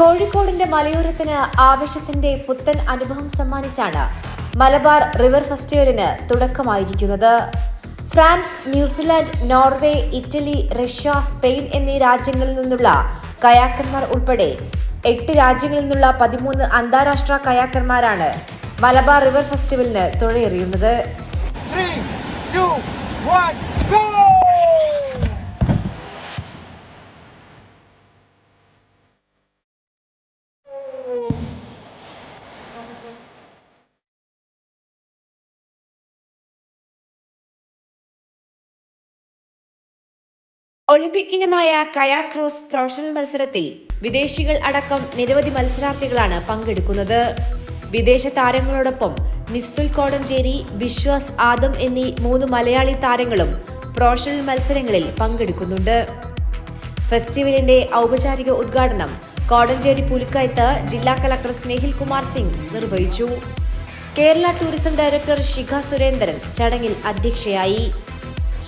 കോഴിക്കോടിന്റെ മലയോരത്തിന് ആവേശത്തിന്റെ പുത്തൻ അനുഭവം സമ്മാനിച്ചാണ് മലബാർ റിവർ ഫെസ്റ്റിവലിന് തുടക്കമായിരിക്കുന്നത്. France, New Zealand, Norway, Italy, Russia, Spain എന്നീ രാജ്യങ്ങളിൽ നിന്നുള്ള കയാക്കർമാർ ഉൾപ്പെടെ 8 രാജ്യങ്ങളിൽ നിന്നുള്ള 13 അന്താരാഷ്ട്ര കയാക്കർമാരാണ് മലബാർ റിവർ ഫെസ്റ്റിവലിന് തുഴയെറിയുന്നത്. 3, 2, 1, go! ഒളിമ്പിക് ഇനമായ കയാക്ക് ക്രോസ് പ്രൊഫഷണൽ മത്സരത്തിൽ വിദേശികൾ അടക്കം നിരവധി മത്സരാർത്ഥികളാണ് പങ്കെടുക്കുന്നത്. വിദേശ താരങ്ങളോടൊപ്പം നിസ്തുൽ കോടഞ്ചേരി, ബിശ്വാസ് ആദം എന്നീ 3 മലയാളി താരങ്ങളും പ്രൊഫഷണൽ മത്സരങ്ങളിൽ പങ്കെടുക്കുന്നുണ്ട്. ഫെസ്റ്റിവലിന്റെ ഔപചാരിക ഉദ്ഘാടനം കോടഞ്ചേരി പുലിക്കയത്ത് ജില്ലാ കളക്ടർ സ്നേഹിൽ കുമാർ സിംഗ് നിർവഹിച്ചു. കേരള ടൂറിസം ഡയറക്ടർ ശിഖ സുരേന്ദ്രൻ ചടങ്ങിൽ അധ്യക്ഷയായി.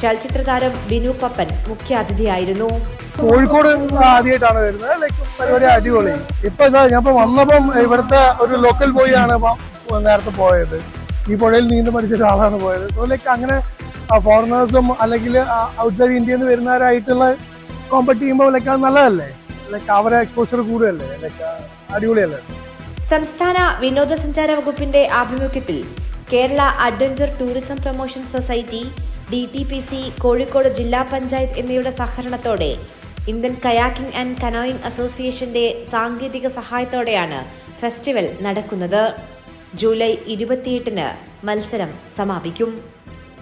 ചലച്ചിത്ര താരം ബിനു പപ്പൻ മുഖ്യാതിഥിയായിരുന്നു. കോഴിക്കോട് ആദ്യമായിട്ടാണ് വരുന്നത്. പരിപാടി അടിപൊളി. ഇപ്പൊ ഞാൻ വന്നപ്പം ഇവിടുത്തെ ഒരു ലോക്കൽ ബോയ് ആണ് നേരത്തെ പോയത്. ഈ പുഴയിൽ നീന്തി പഠിച്ച ഒരാളാണ് പോയത്. ലൈക്ക് അങ്ങനെ ഫോറിനേഴ്സും അല്ലെങ്കിൽ ഔട്ട്സൈഡ് ഇന്ത്യയിൽ നിന്ന് വരുന്നവരായിട്ടുള്ള കോമ്പറ്റ് ചെയ്യുമ്പോൾ ലൈക്ക് അത് നല്ലതല്ലേ? ലൈക്ക് അവരെ എക്സ്പോഷർ കൂടുതലല്ലേ? ലൈക്ക് അടിപൊളിയല്ലേ? സംസ്ഥാന വിനോദസഞ്ചാര വകുപ്പിന്റെ ആഭിമുഖ്യത്തിൽ Kerala adventure tourism promotion society, DTPC, Kozhikode ജില്ലാ പഞ്ചായത്ത് എന്നിവയുടെ സഹകരണത്തോടെ ഇന്ത്യൻ കയാക്കിംഗ് ആൻഡ് കനോയിങ് അസോസിയേഷന്റെ സാങ്കേതിക സഹായത്തോടെയാണ് ഫെസ്റ്റിവൽ നടക്കുന്നത്. ജൂലൈ 28-ന് മത്സരം സമാപിക്കും.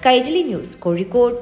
കൈരളി ന്യൂസ്, കോഴിക്കോട്.